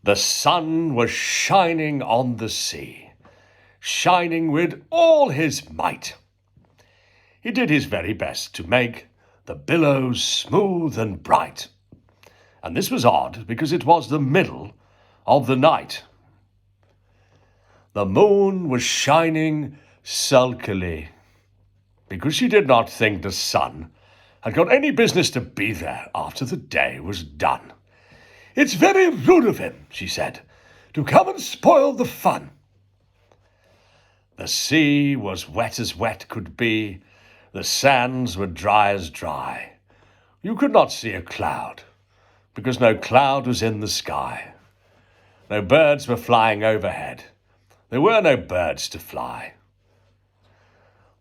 The sun was shining on the sea, shining with all his might. He did his very best to make the billows smooth and bright. And this was odd because it was the middle of the night. The moon was shining sulkily because she did not think the sun had got any business to be there after the day was done. "It's very rude of him," she said, "to come and spoil the fun." The sea was wet as wet could be. The sands were dry as dry. You could not see a cloud, because no cloud was in the sky. No birds were flying overhead. There were no birds to fly.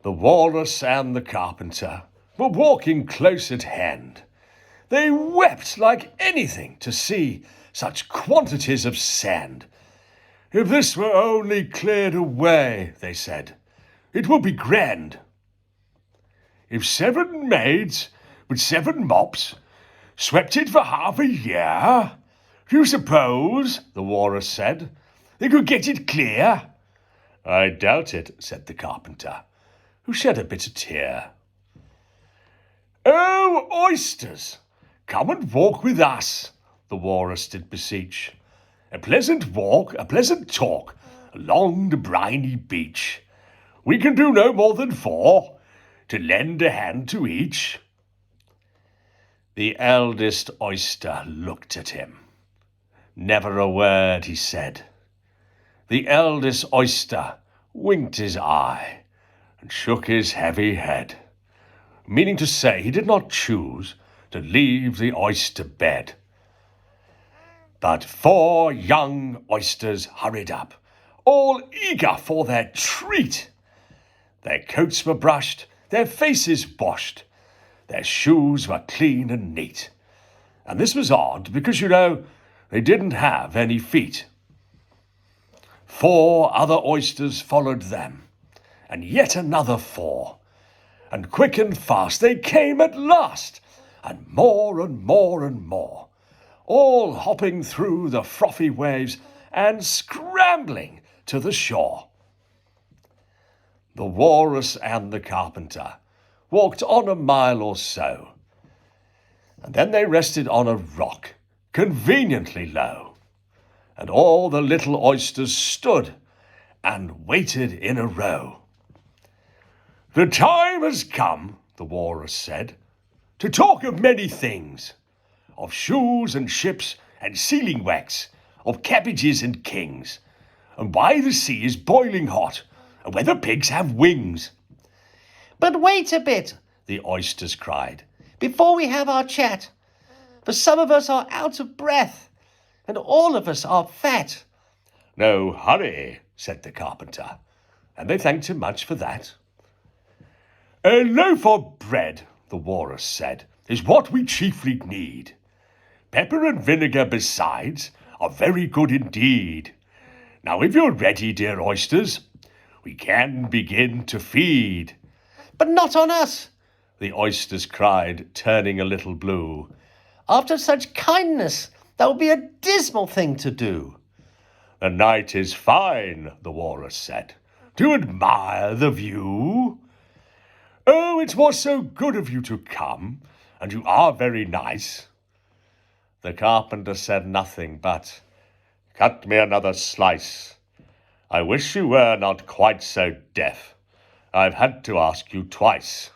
The Walrus and the Carpenter were walking close at hand. They wept like anything to see such quantities of sand. "If this were only cleared away," they said, "it would be grand." "If 7 maids with 7 mops swept it for half a year, do you suppose," the Walrus said, "they could get it clear?" "I doubt it," said the Carpenter, who shed a bitter tear. "Oh, oysters! Come and walk with us," the Walrus did beseech. "A pleasant walk, a pleasant talk, along the briny beach. We can do no more than 4, to lend a hand to each." The eldest oyster looked at him. Never a word he said. The eldest oyster winked his eye and shook his heavy head, meaning to say he did not choose to leave the oyster bed. But 4 young oysters hurried up, all eager for their treat. Their coats were brushed, their faces washed, their shoes were clean and neat. And this was odd because, they didn't have any feet. 4 other oysters followed them, and yet another 4. And quick and fast they came at last, and more and more and more, all hopping through the frothy waves and scrambling to the shore. The Walrus and the Carpenter walked on a mile or so, and then they rested on a rock, conveniently low, and all the little oysters stood and waited in a row. "The time has come," the Walrus said, "to talk of many things, of shoes and ships and sealing wax, of cabbages and kings, and why the sea is boiling hot, and whether pigs have wings." "But wait a bit," the oysters cried, "before we have our chat, for some of us are out of breath, and all of us are fat." "No hurry," said the Carpenter, and they thanked him much for that. "A loaf of bread," the Walrus said, "is what we chiefly need. Pepper and vinegar besides are very good indeed. Now if you're ready, dear oysters, we can begin to feed." "But not on us," the oysters cried, turning a little blue. "After such kindness, that would be a dismal thing to do." "The night is fine," the Walrus said. "Do you admire the view?" "Oh, it was so good of you to come, and you are very nice." The Carpenter said nothing but, "Cut me another slice. I wish you were not quite so deaf. I've had to ask you twice."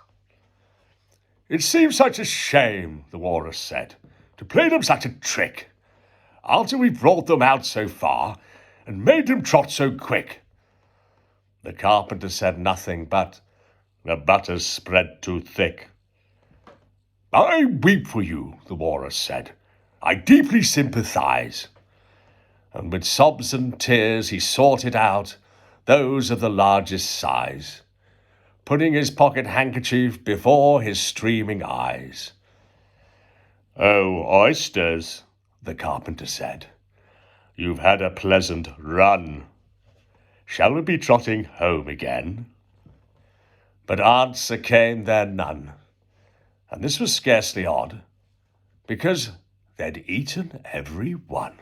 "It seems such a shame," the Walrus said, "to play them such a trick, after we brought them out so far and made them trot so quick." The Carpenter said nothing but, "The butter's spread too thick." "I weep for you," the Walrus said. "I deeply sympathize." And with sobs and tears he sorted out those of the largest size, putting his pocket handkerchief before his streaming eyes. "Oh, oysters," the Carpenter said, "you've had a pleasant run. Shall we be trotting home again?" But answer came there none, and this was scarcely odd, because they'd eaten every one.